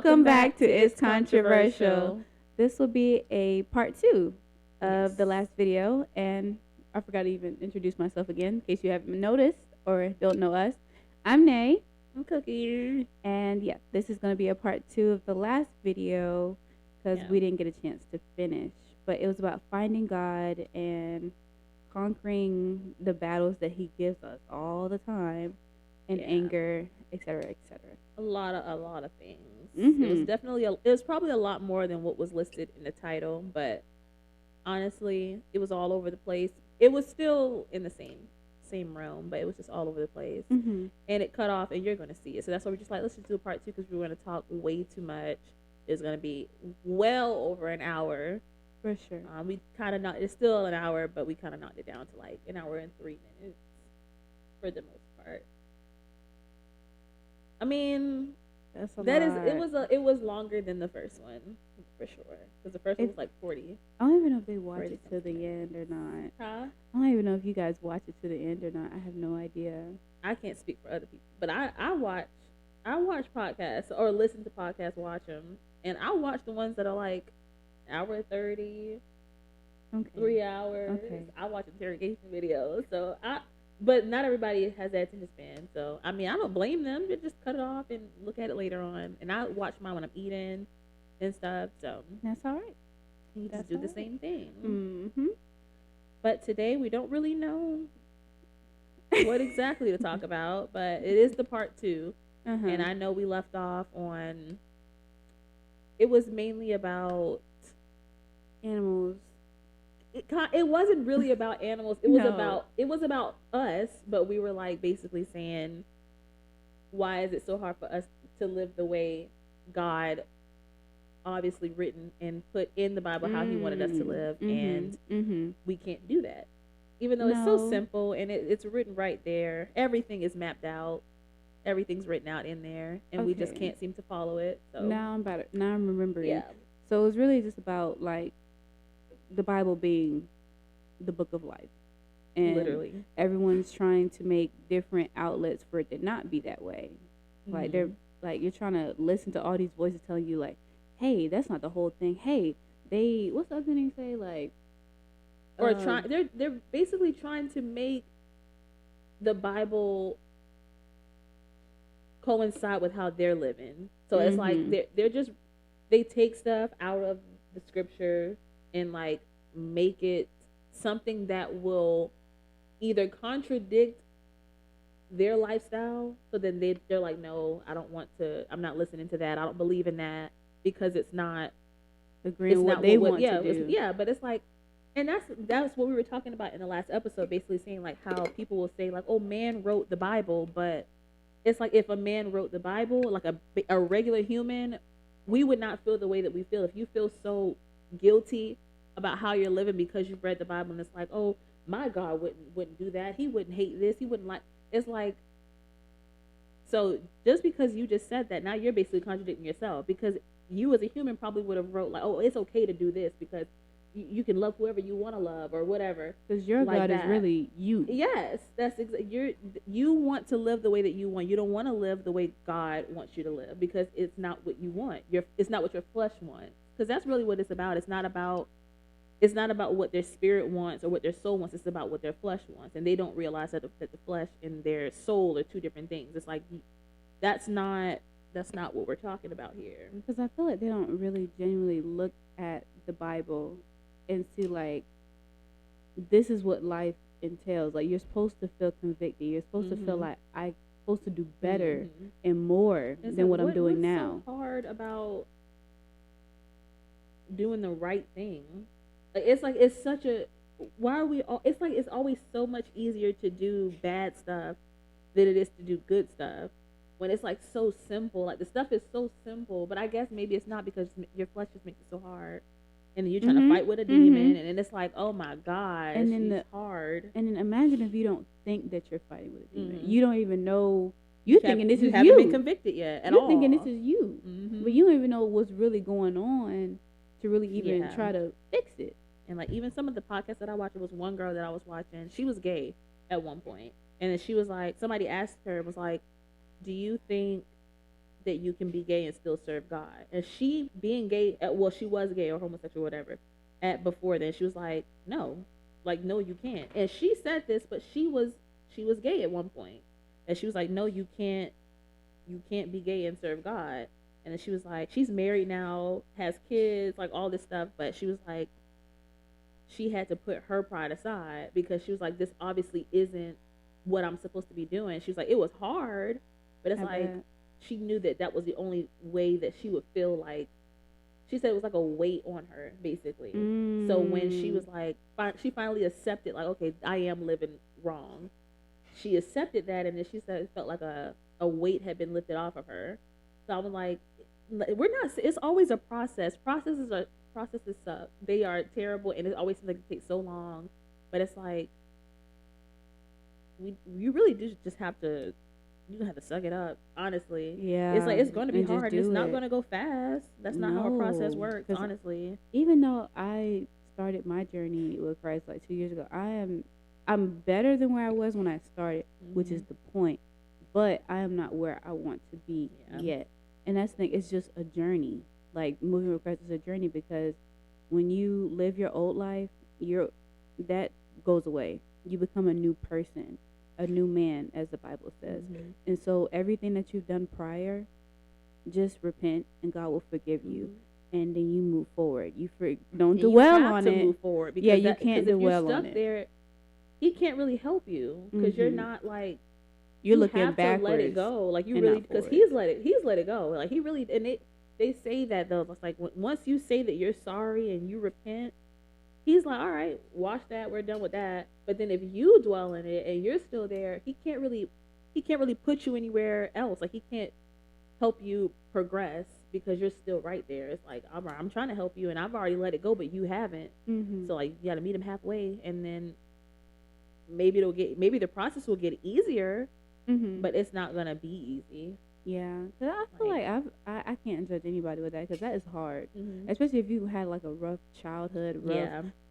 Welcome back to It's Controversial. This will be a part 2 of the last video, and I forgot to even introduce myself again in case you haven't noticed or don't know us. I'm Nay. I'm Cookie. And yeah, this is going to be a part 2 of the last video because we didn't get a chance to finish. But it was about finding God and conquering the battles that He gives us all the time, and anger, etc., etc. A lot of things. Mm-hmm. It was probably a lot more than what was listed in the title, but honestly, it was all over the place. It was still in the same realm, but it was just all over the place. Mm-hmm. And it cut off, and you're going to see it. So that's why we're just like, let's just do a part 2 because we're going to talk way too much. It's going to be well over an hour. For sure. We kind of knocked. It's still an hour, but we kind of knocked it down to like an hour and 3 minutes for the most part. I mean, that's a lot. It was longer than the first one for sure, because the first one was like 40. I don't even know if they watch it to the end or not. Huh? I don't even know if you guys watch it to the end or not. I have no idea. I can't speak for other people, but I watch podcasts or listen to podcasts, watch them, and I watch the ones that are like hour 30, 3 hours. Okay. I watch interrogation videos, but not everybody has that attention span. So, I mean, I don't blame them. You just cut it off and look at it later on. And I watch mine when I'm eating and stuff. So, that's all right. You just do the same thing. Mm-hmm. But today, we don't really know what exactly to talk about. But it is the part 2. Uh-huh. And I know we left off on... It was mainly about... animals. It wasn't really about animals. It was about us, but we were like basically saying, why is it so hard for us to live the way God obviously written and put in the Bible how He wanted us to live, and we can't do that, even though it's so simple and it's written right there. Everything is mapped out. Everything's written out in there, and we just can't seem to follow it. So now I'm remembering. Yeah. So it was really just about like the Bible being the book of life, and literally everyone's trying to make different outlets for it to not be that way. Like they're like, you're trying to listen to all these voices telling you like, hey, that's not the whole thing. Hey, what's the other thing they say, like, or they're basically trying to make the Bible coincide with how they're living. So it's like they take stuff out of the scripture and like make it something that will either contradict their lifestyle. So then they're like, no, I'm not listening to that. I don't believe in that because it's not agreeing with what they want to do. Yeah, but it's like, and that's what we were talking about in the last episode, basically saying like how people will say like, oh, man wrote the Bible, but it's like if a man wrote the Bible, like a regular human, we would not feel the way that we feel. If you feel so guilty about how you're living because you've read the Bible and it's like, oh, my God wouldn't do that. He wouldn't hate this. He wouldn't like. It's like, so just because you just said that, now you're basically contradicting yourself, because you as a human probably would have wrote like, oh, it's okay to do this because you can love whoever you want to love or whatever. Because your like God is really you. Yes, that's you want to live the way that you want. You don't want to live the way God wants you to live because it's not what you want. It's not what your flesh wants. Because that's really what it's about. It's not about what their spirit wants or what their soul wants. It's about what their flesh wants, and they don't realize that the flesh and their soul are two different things. It's like that's not what we're talking about here. Because I feel like they don't really genuinely look at the Bible and see like, this is what life entails. Like, you're supposed to feel convicted. You're supposed to feel like I'm supposed to do better and more than what I'm doing now. What's so hard about doing the right thing? Like, it's like it's such a, why are we all, it's like it's always so much easier to do bad stuff than it is to do good stuff, when it's like so simple. Like, the stuff is so simple, but I guess maybe it's not, because your flesh just makes it so hard, and then you're trying to fight with a demon, and then it's like, oh my gosh, and then it's hard. And then imagine if you don't think that you're fighting with a demon. You don't even know. You're thinking this is you. Haven't been convicted yet at all. You're thinking this is you, but you don't even know what's really going on to really even try to fix it. And like, even some of the podcasts that I watched, it was one girl that I was watching. She was gay at one point, and then she was like, somebody asked her, was like, do you think that you can be gay and still serve God. And she being gay, well, she was gay or homosexual, whatever, before then, she was like, no, like, no, you can't. And she said this, but she was gay at one point, and she was like, no, you can't be gay and serve God. And then she was like, she's married now, has kids, like all this stuff, but she was like, she had to put her pride aside because she was like, this obviously isn't what I'm supposed to be doing. She was like, it was hard, but it's like she knew that was the only way that she would feel like, she said it was like a weight on her, basically. So when she was like, she finally accepted, like, okay, I am living wrong. She accepted that, and then she said it felt like a weight had been lifted off of her. So I was like, it's always a process. Processes suck. They are terrible, and it always seems like it takes so long. But it's like, you really do just have to, you have to suck it up, honestly. Yeah. It's like, it's going to be hard. It's not going to go fast. That's not how a process works, honestly. Even though I started my journey with Christ like 2 years ago, I'm better than where I was when I started, which is the point. But I am not where I want to be yet. And that's the thing. It's just a journey. Like, moving with Christ is a journey, because when you live your old life, that goes away. You become a new person, a new man, as the Bible says. And so everything that you've done prior, just repent and God will forgive you. And then you move forward. Don't dwell on it. Move forward, because you can't dwell on it. There, he can't really help you because you're not like, you're looking backwards. You have to let it go. Like, you really, because he's let it go. Like, he really, and they say that though. It's like, once you say that you're sorry and you repent, he's like, all right, wash that, we're done with that. But then if you dwell in it and you're still there, he can't really put you anywhere else. Like, he can't help you progress because you're still right there. It's like, I'm trying to help you and I've already let it go, but you haven't. So like, you got to meet him halfway, and then maybe the process will get easier, but it's not gonna be easy. Yeah, cause I feel like I can't judge anybody with that, because that is hard, especially if you had like a rough childhood,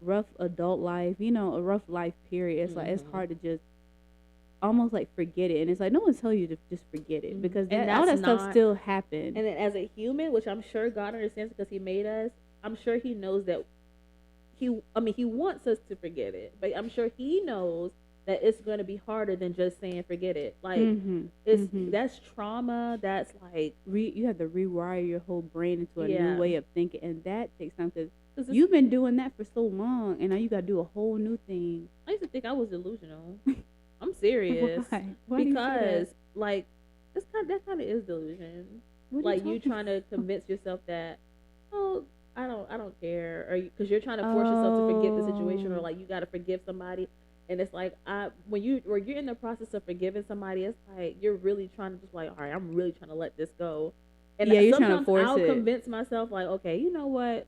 rough adult life, a rough life period. It's like, it's hard to just almost like forget it, and it's like no one tell you to just forget it, because all that stuff still happened. And then as a human, which I'm sure God understands because He made us, I'm sure He knows that He wants us to forget it, but I'm sure He knows that it's going to be harder than just saying forget it. Like, that's trauma. That's like, you have to rewire your whole brain into a new way of thinking, and that takes time, because you've been doing that for so long, and now you got to do a whole new thing. I used to think I was delusional. I'm serious. Why because like, that kind of is delusion. Like, you trying to convince yourself that, oh, I don't care, or because you're trying to force yourself to forget the situation, or like, you got to forgive somebody. And it's like, when you're in the process of forgiving somebody, it's like, you're really trying to just like, all right, I'm really trying to let this go. And you're trying to force I'll convince myself, like, okay, you know what?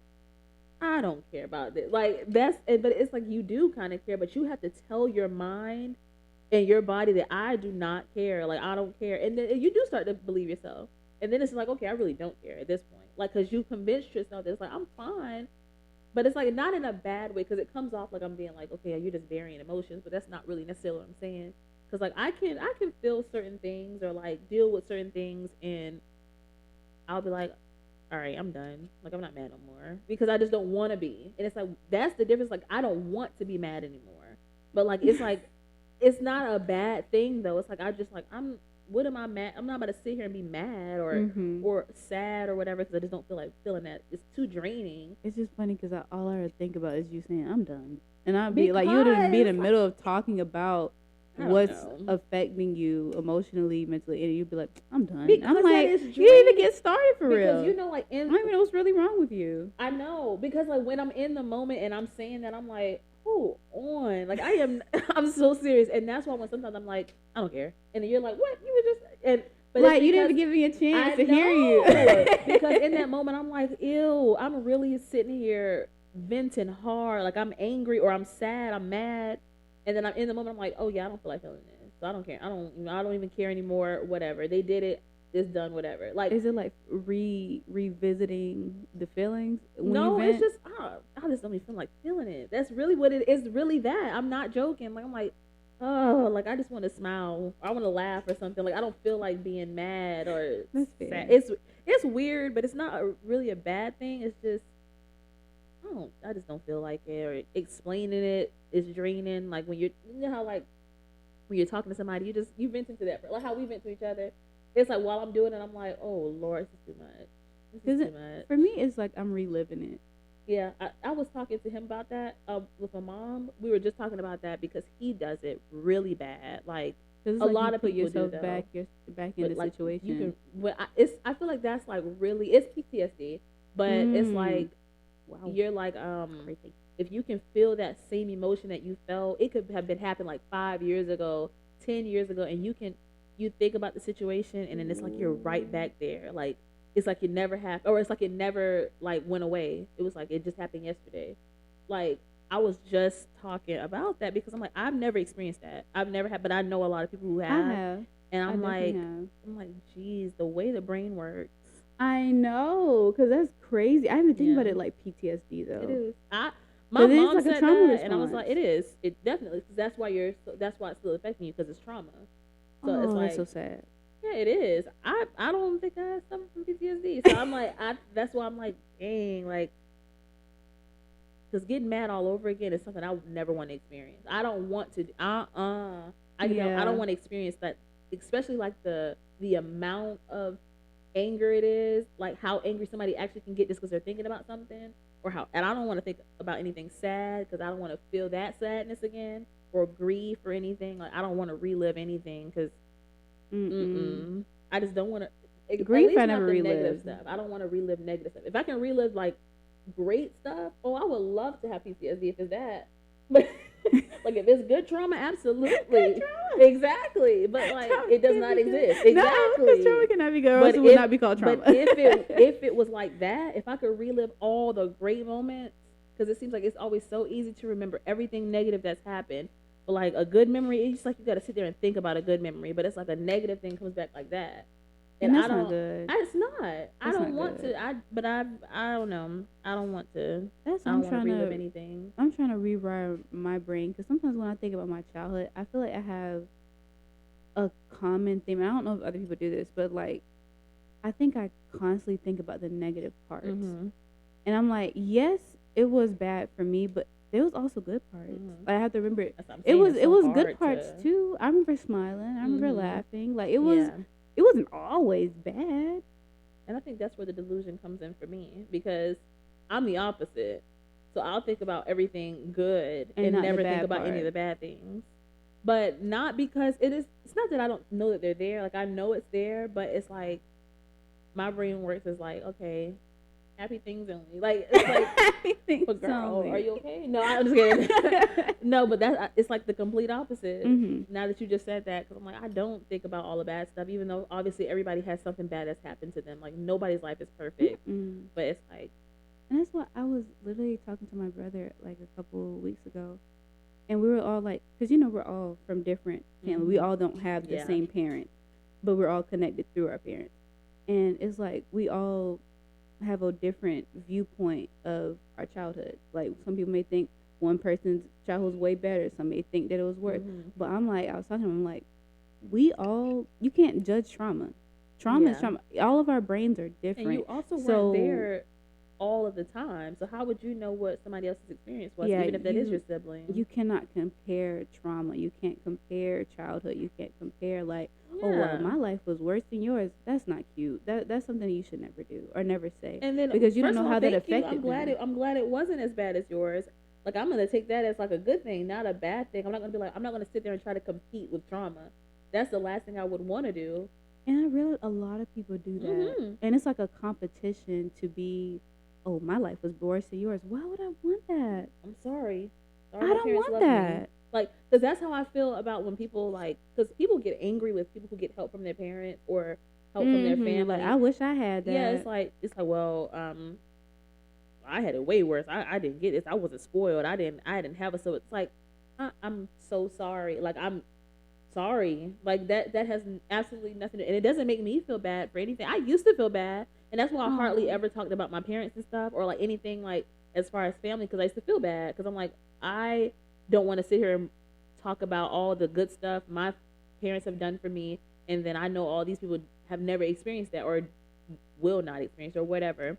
I don't care about this. Like, but it's like, you do kind of care, but you have to tell your mind and your body that I do not care. Like, I don't care. And then you do start to believe yourself. And then it's like, okay, I really don't care at this point. Like, because you convinced yourself that it's like, I'm fine. But it's like, not in a bad way, because it comes off like I'm being like, okay, you're just burying emotions, but that's not really necessarily what I'm saying. Because like, I can feel certain things or like deal with certain things, and I'll be like, all right, I'm done. Like, I'm not mad no more, because I just don't want to be. And it's like, that's the difference. Like, I don't want to be mad anymore. But like, it's like, it's not a bad thing though. It's like, I just like, what am I mad? I'm not about to sit here and be mad or sad or whatever, because I just don't feel like feeling that. It's too draining. It's just funny because all I ever think about is you saying I'm done, and I'd be like, you would be in the middle of talking about what's affecting you emotionally, mentally, and you'd be like, I'm done. Because I'm like, you didn't even get started for real. Because like, I don't even know what's really wrong with you. I know, because like, when I'm in the moment and I'm saying that, I'm like, hold on, like, I'm so serious. And that's why when sometimes I'm like, I don't care, and then you're like, what, you were just, but like, you didn't give me a chance to hear you. Because in that moment I'm like, ew, I'm really sitting here venting hard, like, I'm angry or I'm sad, I'm mad, and then I'm in the moment, I'm like, oh yeah, I don't feel like feeling this, so I don't care, I don't even care anymore, whatever, they did it, it's done, whatever. Like, is it like revisiting the feelings? No, it's just, I just don't even feel like feeling it. That's really what it is. Really that. I'm not joking. Like, I'm like, oh, like I just want to smile. I want to laugh or something. Like I don't feel like being mad or sad. It's weird, but it's not really a bad thing. It's just I just don't feel like it. Or explaining it is draining. Like when you know how like when you're talking to somebody, you vent into that. Like how we vent to each other. It's like while I'm doing it, I'm like, oh Lord, this is too much. This is too much. For me, it's like I'm reliving it. Yeah, I was talking to him about that with my mom. We were just talking about that because he does it really bad. Like a like lot of put people yourself do back in the like, situation. You can, but I feel like that's like really it's PTSD, but it's like you're like crazy. If you can feel that same emotion that you felt, it could have been happened like 5 years ago, 10 years ago, and you think about the situation and then it's like you're right back there, like. It's like it never happened, or it's like it never like went away. It was like it just happened yesterday. Like I was just talking about that because I'm like I've never experienced that. I've never had, but I know a lot of people who have. I have, and I'm like, geez, the way the brain works. I know, cause that's crazy. I haven't think about it like PTSD though. It is. My mom like said a trauma that, and I was like, it is. It definitely, because that's why it's still affecting you because it's trauma. So it's like that's so sad. Yeah, it is. I don't think I suffer from PTSD. So I'm like, that's why I'm like, dang, like, because getting mad all over again is something I would never want to experience. I don't want to. I don't want to experience that, especially like the amount of anger it is, like how angry somebody actually can get just because they're thinking about something, and I don't want to think about anything sad because I don't want to feel that sadness again or grief or anything. Like I don't want to relive anything because. I just don't want to. Grief, I never relive negative stuff. I don't want to relive negative stuff. If I can relive like great stuff, I would love to have PTSD if it's that. But like if it's good trauma, absolutely, good trauma. Exactly. But like it does not exist. Exactly. No, because trauma cannot be good, or else it would not be called trauma. But if it was like that, if I could relive all the great moments, because it seems like it's always so easy to remember everything negative that's happened. But like a good memory, it's like you got to sit there and think about a good memory. But it's like a negative thing comes back like that, and that's not good. It's not. I don't want to. I don't know. I don't want to. That's I don't want to relive anything. I'm trying to rewire my brain because sometimes when I think about my childhood, I feel like I have a common theme. I don't know if other people do this, but like I think I constantly think about the negative parts, and I'm like, yes, it was bad for me, but there was also good parts. Like I have to remember it was good parts too. I remember smiling. I remember laughing. Like it wasn't always bad. And I think that's where the delusion comes in for me because I'm the opposite. So I'll think about everything good and never think about any of the bad things. But not because it's not that I don't know that they're there. Like I know it's there, but it's like my brain works as like, okay, happy things only. Like it's like happy things girl, only. Are you okay? No, I'm just kidding. No, but it's like the complete opposite. Now that you just said that, because I'm like, I don't think about all the bad stuff, even though obviously everybody has something bad that's happened to them. Like nobody's life is perfect, but it's like, and that's what I was literally talking to my brother like a couple of weeks ago, and we were all like, because we're all from different families. We all don't have the same parents, but we're all connected through our parents, and it's like we all have a different viewpoint of our childhood. Like some people may think one person's childhood was way better, some may think that it was worse. But I was talking to him, I'm like, you can't judge trauma. Trauma is trauma. All of our brains are different. And you also weren't there all of the time. So how would you know what somebody else's experience was, even if that is your sibling? You cannot compare trauma. You can't compare childhood. You can't compare like, oh, well, my life was worse than yours. That's not cute. That's something you should never do or never say. And then because you don't know how that affected I'm glad it wasn't as bad as yours. Like I'm gonna take that as like a good thing, not a bad thing. I'm not gonna sit there and try to compete with trauma. That's the last thing I would want to do. And I realize a lot of people do that, and it's like a competition to be. Oh, my life was worse than yours. Why would I want that? I'm sorry. I don't want that. Me. Like, because that's how I feel about when people like, because people get angry with people who get help from their parents or help from their family. Like, I wish I had that. Yeah, it's like, well, I had it way worse. I didn't get this. I wasn't spoiled. I didn't have it. So it's like, I'm so sorry. Like, I'm sorry. Like that has absolutely nothing to, and it doesn't make me feel bad for anything. I used to feel bad. And that's why I hardly ever talked about my parents and stuff or like anything like as far as family because I used to feel bad because I'm like, I don't want to sit here and talk about all the good stuff my parents have done for me, and then I know all these people have never experienced that or will not experience or whatever.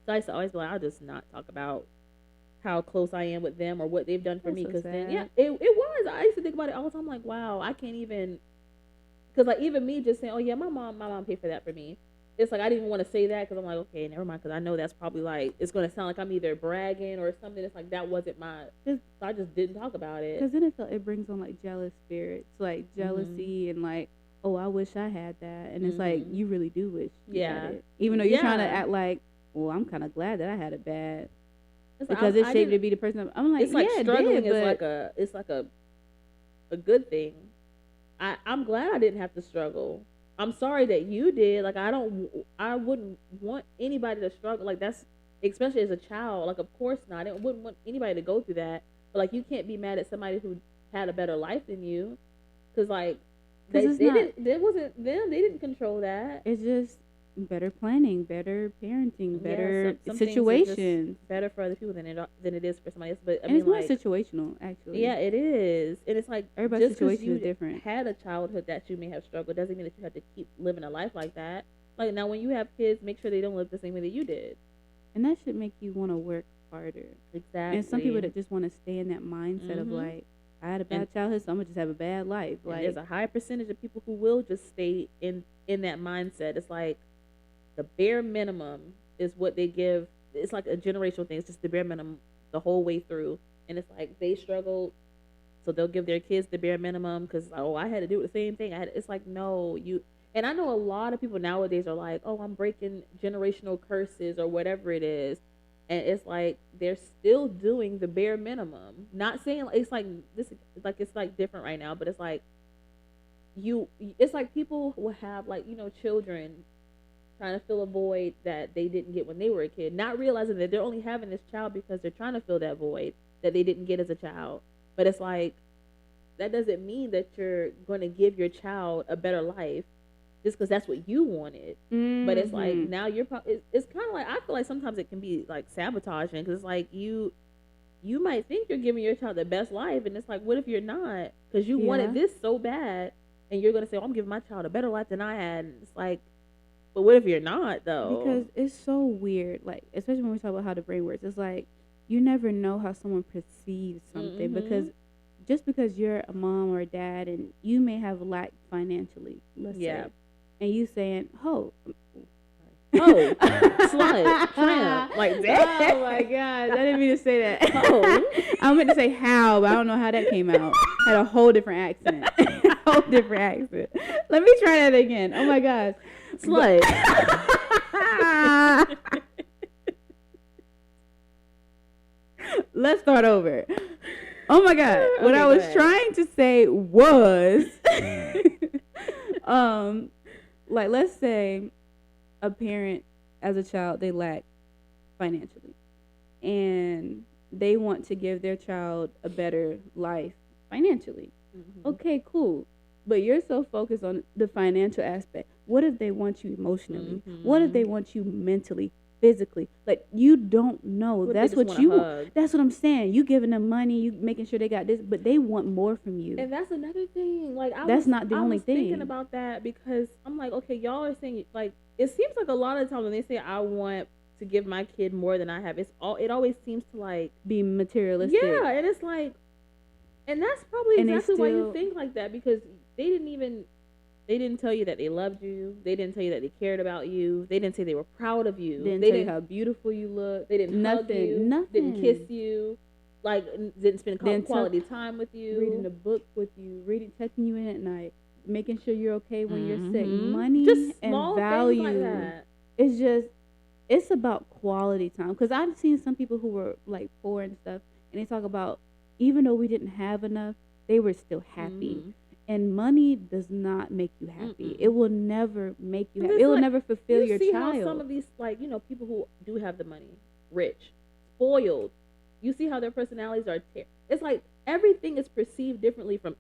So I used to always be like, I'll just not talk about how close I am with them or what they've done for me. Because then, yeah, it was. I used to think about it all the time. I'm like, wow, I can't even. Because like even me just saying, oh yeah, my mom paid for that for me. It's like I didn't even want to say that because I'm like, okay, never mind. Because I know that's probably like it's gonna sound like I'm either bragging or something. It's like that wasn't my. So I just didn't talk about it. Because then it brings on like jealous spirits, like jealousy and like, oh, I wish I had that, and it's like you really do wish you had it, even though you're trying to act like, well, I'm kind of glad that I had it bad because it shaped to be the person I'm like. It's like struggling is like a good thing. I'm glad I didn't have to struggle. I'm sorry that you did. Like I wouldn't want anybody to struggle. Like that's especially as a child. Like of course not. I wouldn't want anybody to go through that. But like you can't be mad at somebody who had a better life than you, because like they wasn't them. They didn't control that. It's just better planning, better parenting, better situations. Better for other people than it is for somebody else. But I mean, it's more like, situational, actually. Yeah, it is. And it's like everybody's situation is different. Had a childhood that you may have struggled doesn't mean that you have to keep living a life like that. Like now, when you have kids, make sure they don't live the same way that you did. And that should make you want to work harder. Exactly. And some people that just want to stay in that mindset of like, I had a bad childhood, so I'm gonna just have a bad life. Like there's a high percentage of people who will just stay in that mindset. It's like the bare minimum is what they give. It's like a generational thing. It's just the bare minimum the whole way through. And it's like they struggled, so they'll give their kids the bare minimum because, oh, I had to do the same thing. It's like, no, you. And I know a lot of people nowadays are like, oh, I'm breaking generational curses or whatever it is. And it's like they're still doing the bare minimum. Not saying it's like this, like it's like different right now, but it's like it's like people will have like, you know, children trying to fill a void that they didn't get when they were a kid, not realizing that they're only having this child because they're trying to fill that void that they didn't get as a child. But it's like that doesn't mean that you're going to give your child a better life just because that's what you wanted. But it's like now you're it's kind of like I feel like sometimes it can be like sabotaging because it's like you might think you're giving your child the best life, and it's like, what if you're not? Because you wanted this so bad, and you're gonna say, oh, I'm giving my child a better life than I had. And it's like, but what if you're not though? Because it's so weird, like especially when we talk about how the brain works. It's like you never know how someone perceives something because just because you're a mom or a dad and you may have lacked financially, let's say. And you saying, slut, tramp, like that. Oh my God, I didn't mean to say that. I meant to say how, but I don't know how that came out. I had a whole different accent. Let me try that again. Oh my God, slut. Let's start over. Oh my God, what I was trying to say was, like let's say a parent as a child, they lack financially and they want to give their child a better life financially. Okay, cool. But you're so focused on the financial aspect. What if they want you emotionally? What if they want you mentally, physically? Like you don't know. That's what I'm saying. You giving them money, you making sure they got this, but they want more from you. And that's another thing. Like that's not the only thing. Thinking about that because I'm like, okay, y'all are saying like it seems like a lot of times when they say I want to give my kid more than I have, it always seems to like be materialistic. Yeah, and it's like, and that's probably exactly why you think like that because they didn't tell you that they loved you. They didn't tell you that they cared about you. They didn't say they were proud of you. They didn't tell you how beautiful you look. They didn't hug you. Didn't kiss you. Like didn't spend quality time with you. Reading a book with you. Texting you in at night. Making sure you're okay when you're sick. Money just and small value. Things like that. It's just it's about quality time. Because I've seen some people who were like poor and stuff, and they talk about even though we didn't have enough, they were still happy. And money does not make you happy. It will never make you happy. It will never fulfill your child. You see how some of these, like, you know, people who do have the money, rich, spoiled, you see how their personalities are. It's like everything is perceived differently from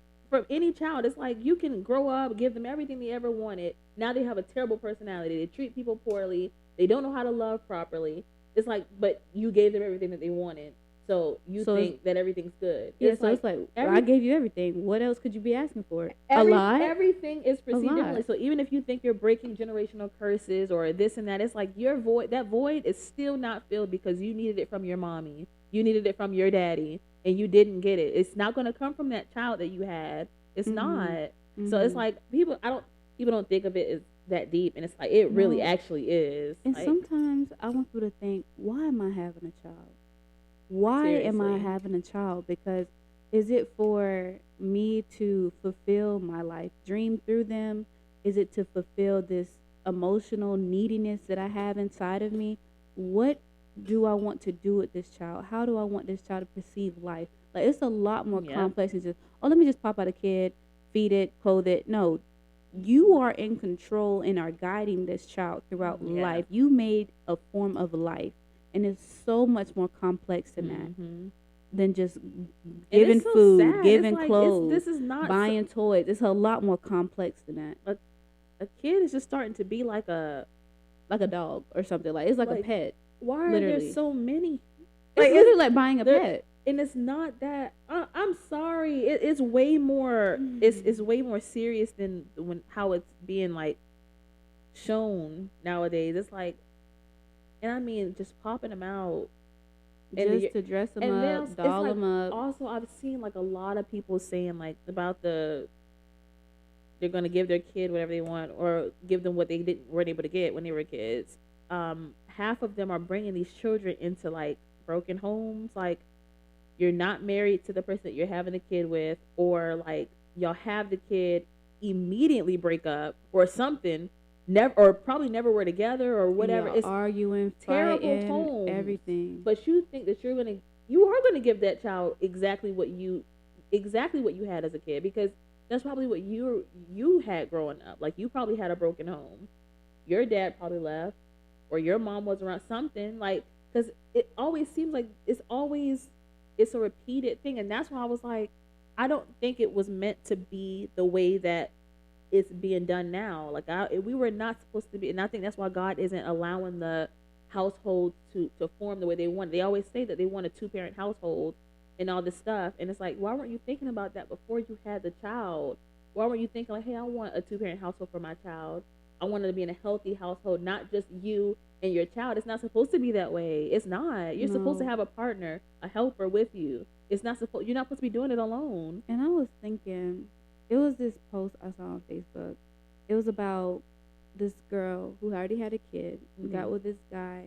any child. It's like you can grow up, give them everything they ever wanted. Now they have a terrible personality. They treat people poorly. They don't know how to love properly. It's like, but you gave them everything that they wanted. So you think that everything's good. Yeah, it's like I gave you everything. What else could you be asking for? A lot. Everything is perceived differently. So even if you think you're breaking generational curses or this and that, it's like your void. That void is still not filled because you needed it from your mommy. You needed it from your daddy, and you didn't get it. It's not going to come from that child that you had. It's not. So it's like people don't think of it as that deep, and it's like it really actually is. And like, sometimes I want people to think, why am I having a child? Why am I having a child? Because is it for me to fulfill my life dream through them? Is it to fulfill this emotional neediness that I have inside of me? What do I want to do with this child? How do I want this child to perceive life? Like, it's a lot more complex than just, oh, let me just pop out a kid, feed it, clothe it. No, you are in control and are guiding this child throughout life. You made a form of life. And it's so much more complex than that, than just giving food, giving clothes, this is not buying toys. It's a lot more complex than that. A kid is just starting to be like a dog or something. Like, it's like a pet. Why are there so many? Like, it's literally like buying a pet. And it's not that. I'm sorry. It's way more. It's way more serious than how it's being like shown nowadays. It's like. And I mean, just popping them out. Just to dress them up, doll them up. Also, I've seen like a lot of people saying like about they're going to give their kid whatever they want or give them what they weren't able to get when they were kids. Half of them are bringing these children into like broken homes. Like, you're not married to the person that you're having a kid with, or like y'all have the kid, immediately break up or something. Probably never were together or whatever. It's arguing, terrible homes, everything. But you think that you are gonna give that child exactly what you had as a kid, because that's probably what you had growing up. Like, you probably had a broken home. Your dad probably left, or your mom was around something. Like, because it always seems like it's a repeated thing, and that's why I was like, I don't think it was meant to be the way that it's being done now. Like, we were not supposed to be, and I think that's why God isn't allowing the households to form the way they want. They always say that they want a 2-parent household and all this stuff, and it's like, why weren't you thinking about that before you had the child? Why weren't you thinking like, hey, I want a 2-parent household for my child. I want it to be in a healthy household, not just you and your child. It's not supposed to be that way. It's not. You're supposed to have a partner, a helper with you. You're not supposed to be doing it alone. And I was thinking, it was this post I saw on Facebook. It was about this girl who already had a kid, got with this guy.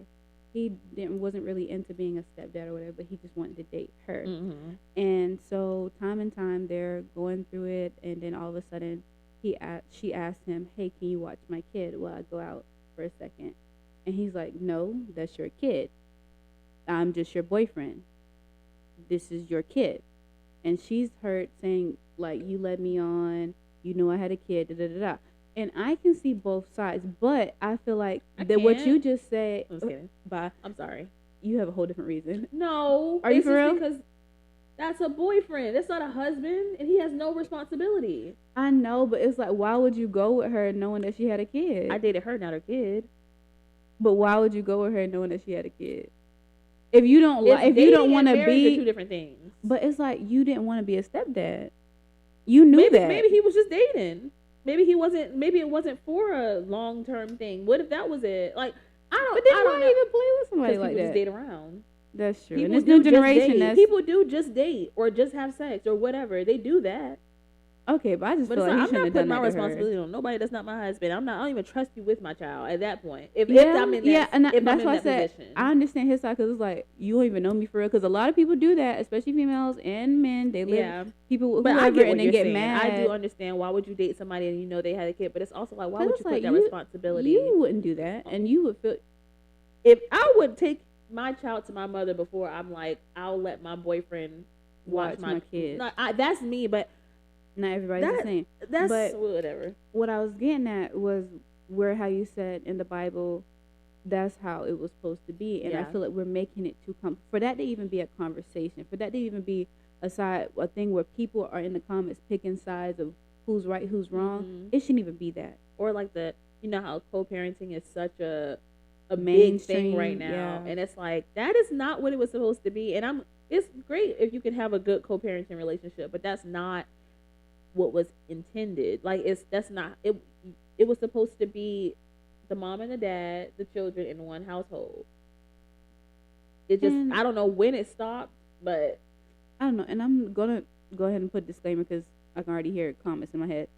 He wasn't really into being a stepdad or whatever, but he just wanted to date her. And so time and time they're going through it, and then all of a sudden she asked him, hey, can you watch my kid while I go out for a second? And he's like, no, that's your kid. I'm just your boyfriend. This is your kid. And she's hurt, saying, like, you led me on, you knew I had a kid, da-da-da-da. And I can see both sides, but I feel like what you just said, I'm sorry. You have a whole different reason. No. Are you for real? Because that's a boyfriend. That's not a husband, and he has no responsibility. I know, but it's like, why would you go with her knowing that she had a kid? I dated her, not her kid. But why would you go with her knowing that she had a kid? If you don't want to be, two different things. But it's like, you didn't want to be a stepdad. You knew that. Maybe he was just dating. Maybe he wasn't. Maybe it wasn't for a long-term thing. What if that was it? Like, I don't. But then I don't why even play with somebody like people that? Just date around. That's true. People in this new generation, people do just date or just have sex or whatever. They do that. Okay, but I just feel like I'm not putting my responsibility on nobody that's not my husband. I don't even trust you with my child at that point. If I'm in that, that's why I said position. I understand his side, because it's like, you don't even know me for real. Because a lot of people do that, especially females and men. They live people whoever, and they get mad. I do understand. Why would you date somebody and you know they had a kid? But it's also like, why would you put that responsibility? You wouldn't do that, and you would feel. If I would take my child to my mother before I'm like, I'll let my boyfriend watch my kid. No, that's me, but. Not everybody's the same. That's whatever. What I was getting at was how you said in the Bible, that's how it was supposed to be. And I feel like we're making it too for that to even be a conversation, for that to even be a thing where people are in the comments picking sides of who's right, who's wrong. It shouldn't even be that. Or like how co-parenting is such a big thing right now. And it's like, that is not what it was supposed to be. And it's great if you can have a good co-parenting relationship, but that's not what was intended. Like that's not it. It was supposed to be the mom and the dad, the children in one household. It just, I don't know when it stopped, but I don't know. And I'm gonna go ahead and put a disclaimer because I can already hear comments in my head.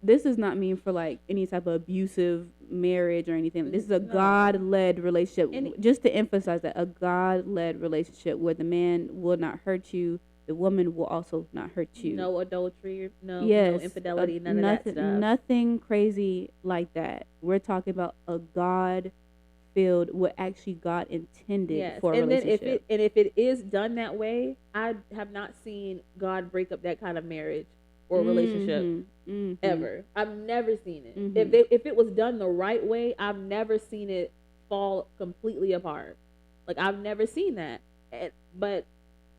This does not mean for like any type of abusive marriage or anything. This is a God-led relationship. Just to emphasize that, a God-led relationship where the man will not hurt you, the woman will also not hurt you. No adultery, no infidelity, none of that stuff. Nothing crazy like that. We're talking about a God-filled, what actually God intended for a relationship. If it is done that way, I have not seen God break up that kind of marriage or relationship ever. I've never seen it. If it was done the right way, I've never seen it fall completely apart. Like I've never seen that. But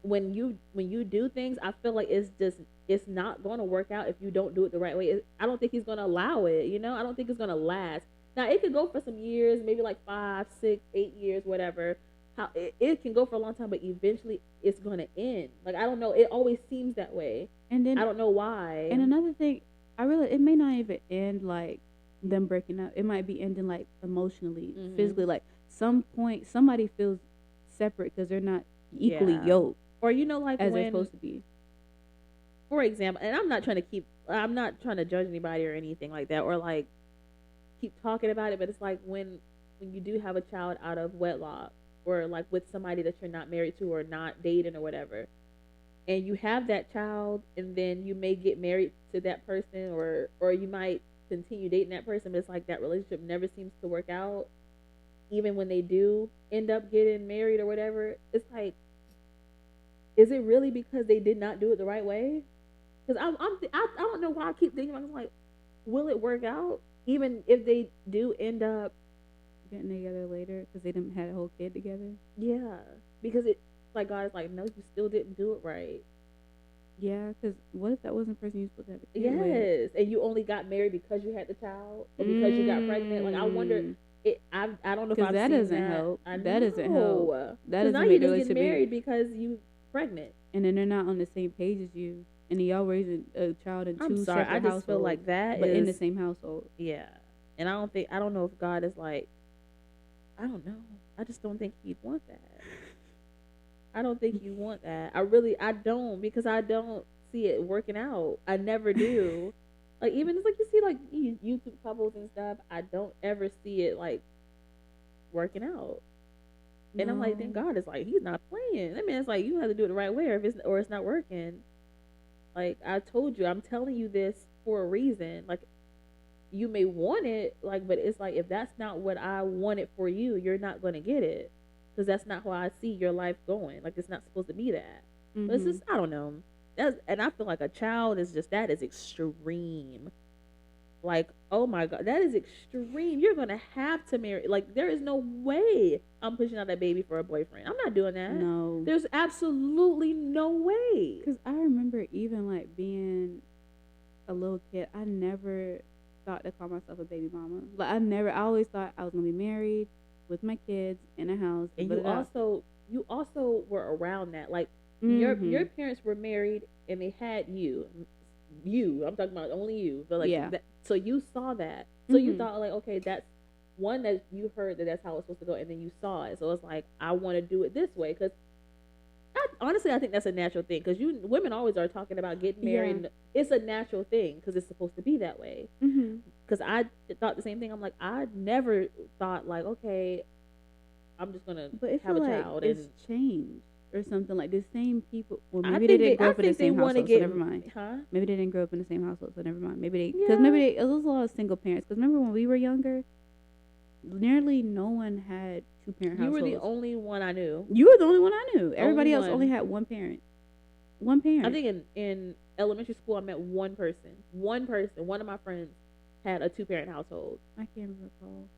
when you do things, I feel like it's not going to work out if you don't do it the right way. I don't think he's going to allow it. I don't think it's going to last. Now it could go for some years, maybe like 5, 6, 8 years, whatever. How it can go for a long time, but eventually it's going to end. Like I don't know. It always seems that way. And then I don't know why. And another thing, it may not even end like them breaking up. It might be ending like emotionally, physically. Like some point somebody feels separate because they're not equally yoked, or like as they're supposed to be. For example, and I'm not trying to judge anybody or anything like that, or like keep talking about it. But it's like when you do have a child out of wedlock, or like with somebody that you're not married to or not dating or whatever, and you have that child, and then you may get married to that person, or you might continue dating that person, but it's like that relationship never seems to work out. Even when they do end up getting married or whatever, it's like, is it really because they did not do it the right way? Because I don't know why I keep thinking, I'm like, will it work out? Even if they do end up getting together later because they didn't have a whole kid together. Yeah, because it's like God is like, no, you still didn't do it right. Yeah, because what if that wasn't the person you were supposed to have a kid with? Yes, and you only got married because you had the child, or because you got pregnant. Like I wonder. I don't know if I've that seen doesn't that. help. I know. That doesn't help. That doesn't now make you just get married because you pregnant, and then they're not on the same page as you, and y'all raising a child in two separate households. I just feel like that, but in the same household. Yeah, and I don't know if God is like, I don't know. I just don't think He'd want that. I don't think you want that. I don't, because I don't see it working out. I never do. Like even it's like you see like YouTube couples and stuff. I don't ever see it like working out. No. And I'm like, then God is like, He's not playing. That man's like, you have to do it the right way, or it's not working. Like I told you, I'm telling you this for a reason. Like you may want it, like, but it's like if that's not what I wanted for you, you're not gonna get it, because that's not how I see your life going. Like it's not supposed to be that. But it's just, I don't know. And I feel like a child is extreme. Like, oh my God, that is extreme. You're going to have to marry. Like, there is no way I'm pushing out that baby for a boyfriend. I'm not doing that. No. There's absolutely no way. Because I remember even, like, being a little kid, I never thought to call myself a baby mama. Like, I always thought I was going to be married with my kids in a house. And you also were around that. Like, your parents were married and they had you. I'm talking about only you. But like, so you saw that. So you thought like, okay, that's one that you heard that's how it's supposed to go, and then you saw it. So it's like, I want to do it this way, because honestly, I think that's a natural thing. Because women always are talking about getting married. Yeah. It's a natural thing because it's supposed to be that way. Because I thought the same thing. I'm like, I never thought like, okay, I'm just gonna have a child. It's changed. Or something like the same people. Well, maybe they didn't grow up in the same household, so never mind. Maybe they didn't grow up in the same household, so never mind. Maybe it was a lot of single parents. Because remember when we were younger, nearly no one had two-parent households. You were the only one I knew. You were the only one I knew. Everybody else only had one parent. One parent. I think in elementary school I met one person. One of my friends had a two-parent household. I can't recall.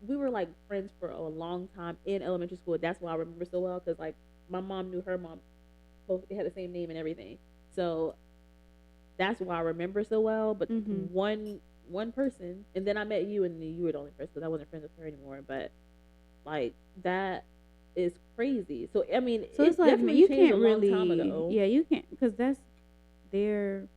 We were like friends for a long time in elementary school. That's why I remember so well, because like my mom knew her mom. Both, they had the same name and everything. So that's why I remember so well. But one person, and then I met you, and you were the only person, because I wasn't friends with her anymore. But Like that is crazy. So I mean, So it's like definitely you changed can't a long really, time ago. yeah, you can't, because that's their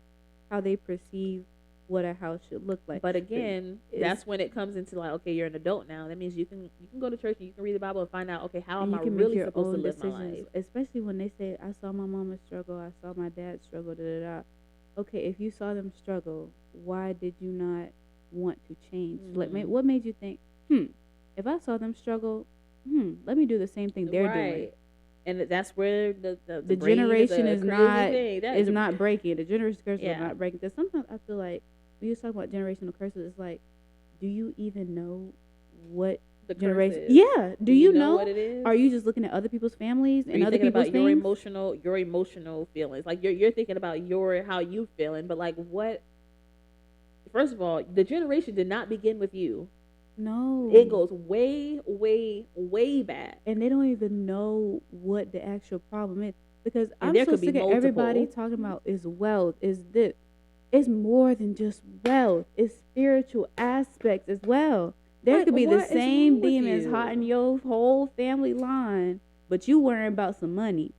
how they perceive what a house should look like. But again, that's when it comes into like, okay, you're an adult now. That means you can go to church and you can read the Bible and find out, okay, how am I really supposed to live my life? Especially when they say, I saw my mama struggle, I saw my dad struggle, da da da. Okay, if you saw them struggle, why did you not want to change? Like, what made you think, if I saw them struggle, let me do the same thing they're doing. And that's where the generation is not breaking. The generation curses are not breaking. Because sometimes I feel like when you talk about generational curses, it's like, do you even know what the generation? Yeah, do you know what it is? Are you just looking at other people's families and other people's things? Your emotional feelings? Like you're thinking about how you feeling, but like what? First of all, the generation did not begin with you. No. It goes way, way, way back. And they don't even know what the actual problem is. Because I'm so sick of everybody talking about is wealth, is this. It's more than just wealth. It's spiritual aspects as well. There could be the same demons hot in your whole family line, but you worrying about some money.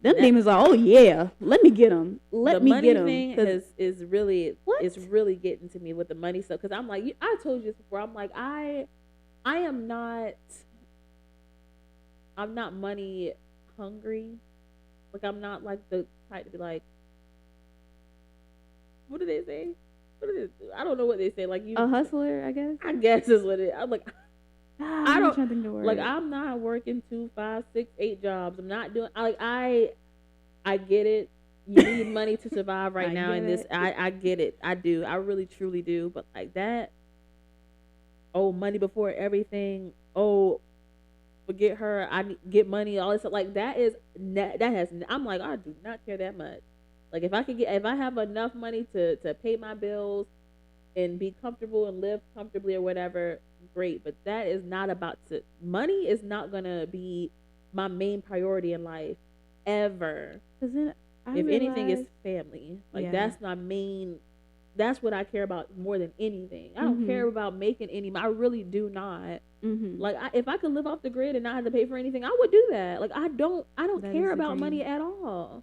Them demons are, oh yeah, let me get them. Let me get them. The money thing is really getting to me with the money stuff. Because I'm like, I told you this before. I'm like, I'm not money hungry. Like I'm not like the type to be like, what do they say? I don't know what they say. Like you, a hustler, I guess. I guess is what it is. I'm like, I don't think the word. Like I'm not working 2, 5, 6, 8 jobs. I'm not doing. I get it. You need money to survive right now in this. I get it. I do. I really truly do. But like that. Oh, money before everything. Oh, forget her. I get money. All this stuff. Like that has. I'm like, I do not care that much. Like if I have enough money to pay my bills and be comfortable and live comfortably or whatever, great. But that is not money is not gonna be my main priority in life ever. If anything, it's family. Like that's my main. That's what I care about more than anything. I don't care about making any. I really do not. Like if I could live off the grid and not have to pay for anything, I would do that. Like I don't care about money at all.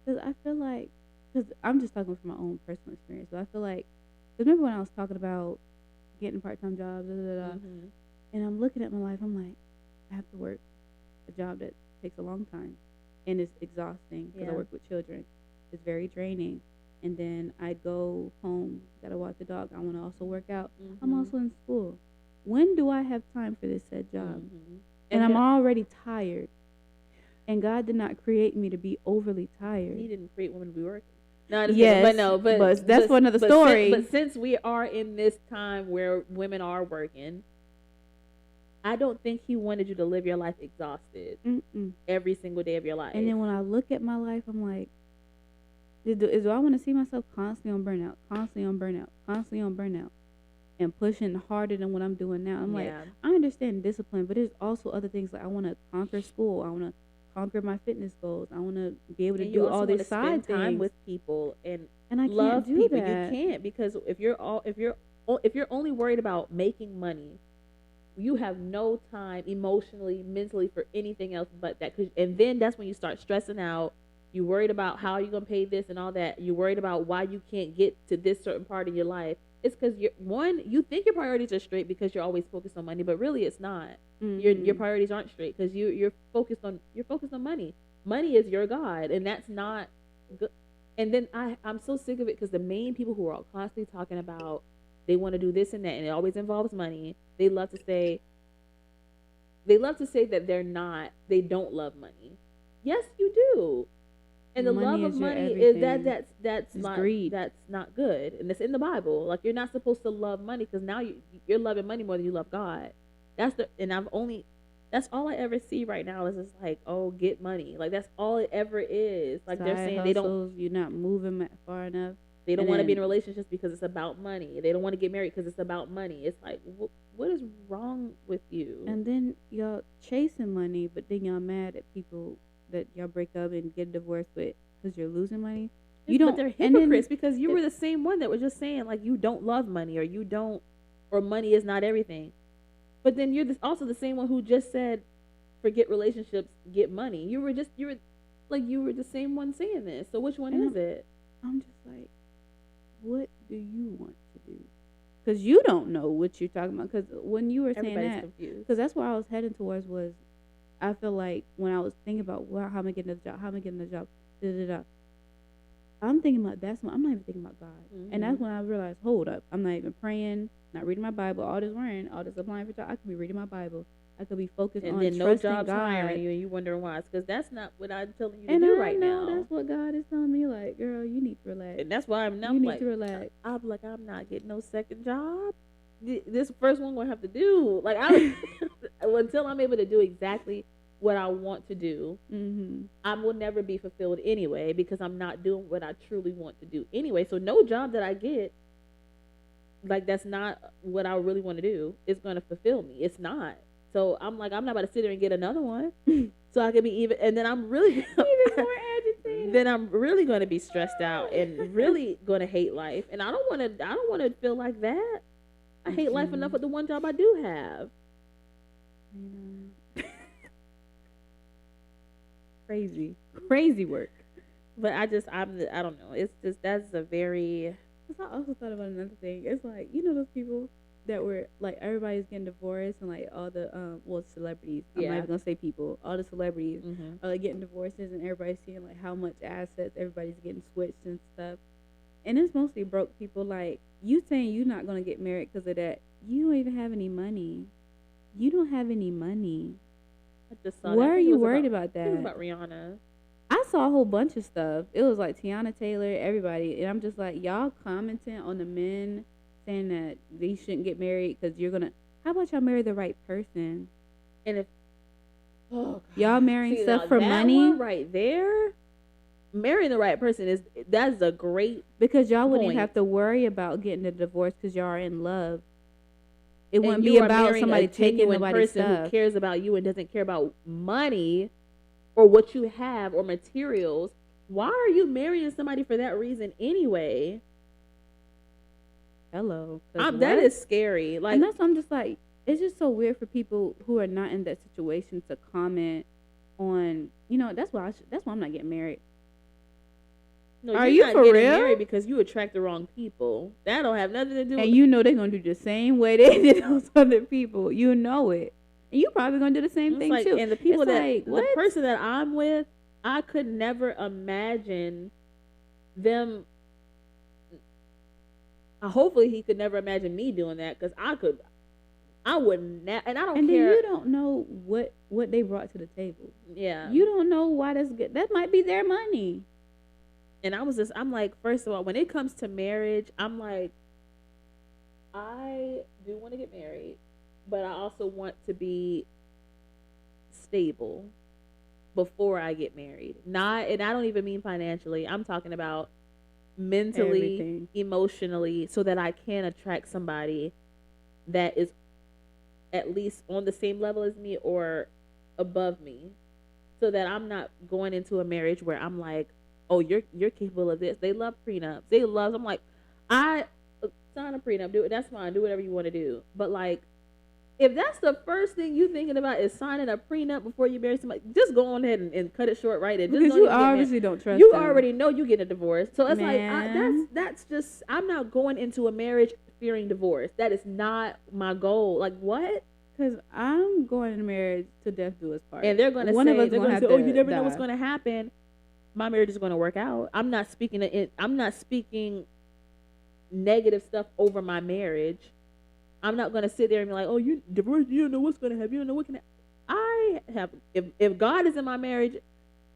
Because I feel like, because I'm just talking from my own personal experience, but I feel like, because remember when I was talking about getting part-time jobs, and I'm looking at my life, I'm like, I have to work a job that takes a long time, and it's exhausting because I work with children. It's very draining. And then I go home, gotta walk the dog. I want to also work out. I'm also in school. When do I have time for this said job? And I'm already tired. And God did not create me to be overly tired. He didn't create women to be working. But that's for another story. But since we are in this time where women are working, I don't think He wanted you to live your life exhausted every single day of your life. And then when I look at my life, I'm like, do I want to see myself constantly on burnout, and pushing harder than what I'm doing now? I'm like, I understand discipline, but there's also other things. Like I want to conquer school. I want to conquer my fitness goals. I want to be able to do all these side things. Time with people and I love can't do people. That. You can't, because if you're only worried about making money, you have no time emotionally, mentally for anything else but that. And then that's when you start stressing out. You're worried about how you're gonna pay this and all that. You're worried about why you can't get to this certain part of your life. It's because you think your priorities are straight because you're always focused on money, but really it's not. Your priorities aren't straight because you're focused on money. Money is your God, and that's not good. And then I'm so sick of it because the main people who are constantly talking about they want to do this and that, and it always involves money. They love to say that they don't love money. Yes, you do. And the love of money is that's greed. That's not good, and it's in the Bible. Like you're not supposed to love money because now you're loving money more than you love God. That's all I ever see right now is just like, oh, get money. Like that's all it ever is. Like they're saying they don't. You're not moving far enough. They don't want to be in relationships because it's about money. They don't want to get married because it's about money. It's like, what is wrong with you? And then y'all chasing money, but then y'all mad at people that y'all break up and get divorced with because you're losing money. But they're hypocrites because you were the same one that was just saying like you don't love money or money is not everything. But then you're also the same one who just said, forget relationships, get money. You were the same one saying this. So which one is it? I'm just like, what do you want to do? Because you don't know what you're talking about. Because when you were saying that, because that's where I was heading towards was, I feel like when I was thinking about, well, how am I getting a job? How am I getting a job? Da, da, da. I'm thinking about I'm not even thinking about God. Mm-hmm. And that's when I realized, hold up, I'm not even praying, not reading my Bible, all this worrying, all this applying for job. I could be reading my Bible. I could be focused on trusting God. And then no job's hiring you, and you wondering why. It's because that's not what I'm telling you to do right now. And I know that's what God is telling me. Like, girl, you need to relax. And that's why you need to relax. I'm like, I'm not getting no second job. This first one gonna have to do. Like, until I'm able to do exactly what I want to do, I will never be fulfilled anyway, because I'm not doing what I truly want to do anyway. So no job that I get, like, that's not what I really want to do, is going to fulfill me. It's not. So I'm like, I'm not about to sit there and get another one so I can be even, and then I'm really even more agitated. Then I'm really going to be stressed out and really going to hate life. And I don't want to feel like that. I hate life enough with the one job I do have. Crazy work. But I don't know. It's just, that's a very. I also thought about another thing. It's like, you know, those people that were like, everybody's getting divorced, and like all the celebrities. I'm not even gonna say people. All the celebrities are like getting divorces, and everybody's seeing like how much assets everybody's getting switched and stuff. And it's mostly broke people. Like, you saying you're not gonna get married because of that. You don't even have any money. You don't have any money. I just saw Why are you worried about that? It was about Rihanna. I saw a whole bunch of stuff. It was like Tiana Taylor, everybody. And I'm just like, y'all commenting on the men saying that they shouldn't get married because you're going to. How about y'all marry the right person? And if. Y'all marrying stuff for money? One right there. Marrying the right person that's a great. Because y'all wouldn't have to worry about getting a divorce because y'all are in love. It wouldn't be about somebody taking nobody's stuff. Who cares about you and doesn't care about money or what you have or materials. Why are you marrying somebody for that reason anyway? Hello. That is scary. Like, and that's why I'm just like, it's just so weird for people who are not in that situation to comment on, you know, that's why I'm not getting married. No, are you for real? Married because you attract the wrong people. That don't have nothing to do. And you know they're gonna do the same way they did those other people. You know it, and you probably gonna do the same thing too. And the people the person that I'm with, I could never imagine them. Hopefully, he could never imagine me doing that, because I wouldn't. And I don't care. And then you don't know what they brought to the table. Yeah, you don't know why that's good. That might be their money. And I'm like, first of all, when it comes to marriage, I'm like, I do want to get married, but I also want to be stable before I get married. And I don't even mean financially. I'm talking about mentally, everything. Emotionally, so that I can attract somebody that is at least on the same level as me or above me, so that I'm not going into a marriage where I'm like, oh, you're capable of this. They love prenups. I'm like, I sign a prenup. Do it. That's fine. Do whatever you want to do. But like, if that's the first thing you thinking about is signing a prenup before you marry somebody, just go on ahead and cut it short right there. Because you obviously don't trust you them. already know you get a divorce. So it's like, that's just, I'm not going into a marriage fearing divorce. That is not my goal. Like, what? Because I'm going into marriage to death do us part. And they're going to say, oh, you never know what's going to happen. My marriage is going to work out. I'm not speaking negative stuff over my marriage. I'm not going to sit there and be like, oh, you divorced, you don't know what's going to happen. You don't know what can happen. I have, if God is in my marriage,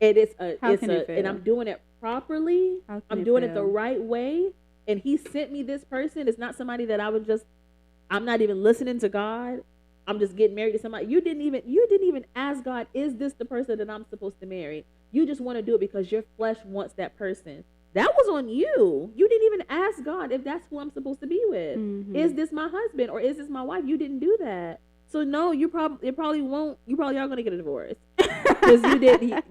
and I'm doing it properly, I'm doing it the right way, and he sent me this person. It's not somebody that I'm not even listening to God. I'm just getting married to somebody. You didn't even ask God, is this the person that I'm supposed to marry? You just want to do it because your flesh wants that person. That was on you. You didn't even ask God if that's who I'm supposed to be with. Mm-hmm. Is this my husband or is this my wife? You didn't do that. So no, you probably won't. You probably are going to get a divorce because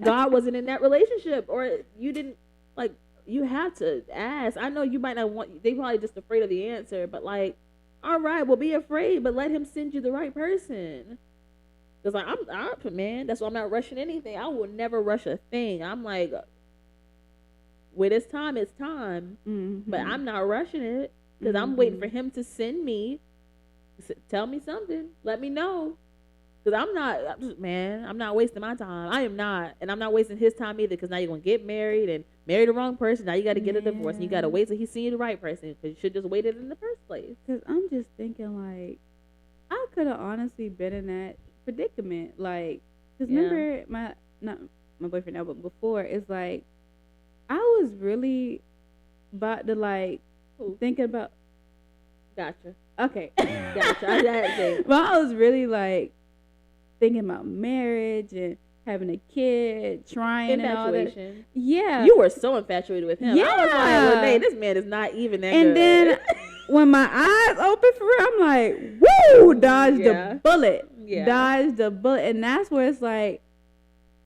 God wasn't in that relationship, or you didn't. Like, you have to ask. I know you might not want. They probably just afraid of the answer, but like, All right, well, be afraid, but let him send you the right person. Cause like I'm man, that's why I'm not rushing anything. I will never rush a thing. I'm like, when it's time, it's time. Mm-hmm. But I'm not rushing it because I'm waiting for him to send me. Tell me something. Let me know. Because I'm not wasting my time. I am not. And I'm not wasting his time either because now you're going to get married and marry the wrong person. Now you got to get a divorce and you got to wait till he see the right person because you should just wait it in the first place. Because I'm just thinking, like, I could have honestly been in that predicament. Like, because remember, not my boyfriend now, but before, it's like, I was really about to, like, thinking about. Gotcha. Okay. Gotcha. But I was really, like, thinking about marriage and having a kid, trying and all that. Yeah. You were so infatuated with him. Yeah. I was like, well, hey, this man is not even that good. And then when my eyes open for real, I'm like, woo, dodge the bullet. Yeah. Dodge the bullet. And that's where it's like,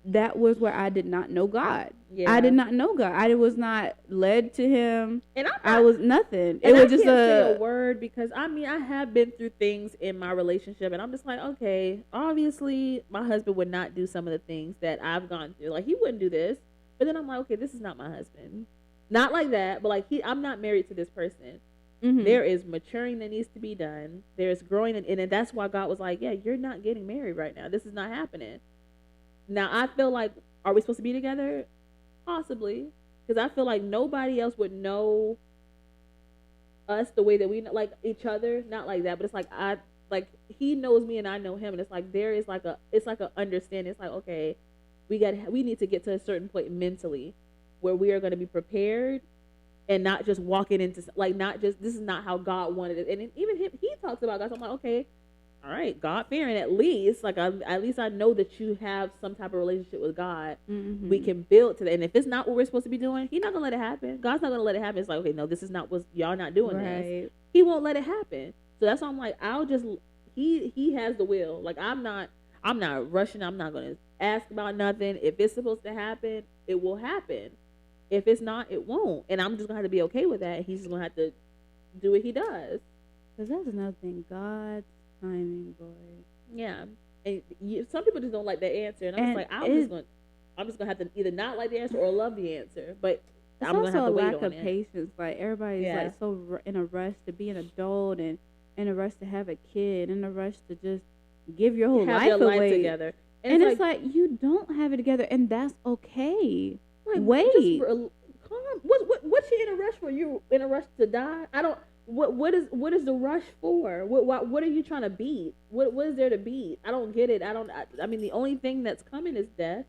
that was where I did not know God. Yeah. I did not know God. I was not led to him. And I was nothing. It was just say a word because I have been through things in my relationship and I'm just like, okay, obviously my husband would not do some of the things that I've gone through. Like he wouldn't do this. But then I'm like, okay, this is not my husband. Not like that, but like I'm not married to this person. Mm-hmm. There is maturing that needs to be done. There's growing and that's why God was like, yeah, you're not getting married right now. This is not happening. Now, I feel like, are we supposed to be together? Possibly. Because I feel like nobody else would know us the way that we know, like each other. Not like that, but it's like, he knows me and I know him. And it's like, there is like it's like an understanding. It's like, okay, we need to get to a certain point mentally where we are going to be prepared and not just walking into, like, not just, this is not how God wanted it. And even him, he talks about God. So I'm like, okay. All right, God fearing at least, like at least I know that you have some type of relationship with God. Mm-hmm. We can build to that, and if it's not what we're supposed to be doing, He's not gonna let it happen. God's not gonna let it happen. It's like, okay, no, this is not what y'all not doing. Right. This. He won't let it happen. So that's why I'm like, He has the will. Like I'm not rushing. I'm not gonna ask about nothing. If it's supposed to happen, it will happen. If it's not, it won't. And I'm just gonna have to be okay with that. He's just gonna have to do what He does. Because that's another thing, God. Timing, boy. Yeah, and some people just don't like that answer, and I'm just like, I'm just gonna have to either not like the answer or love the answer. But I'm gonna have to wait on it. It's also a lack of patience. Like everybody's like so in a rush to be an adult and in a rush to have a kid, in a rush to just give your whole life away together. And it's like you don't have it together, and that's okay. Like, wait, calm. What you in a rush for? You in a rush to die? I don't. What is the rush for? What are you trying to beat? What is there to beat? I don't get it. I mean, the only thing that's coming is death.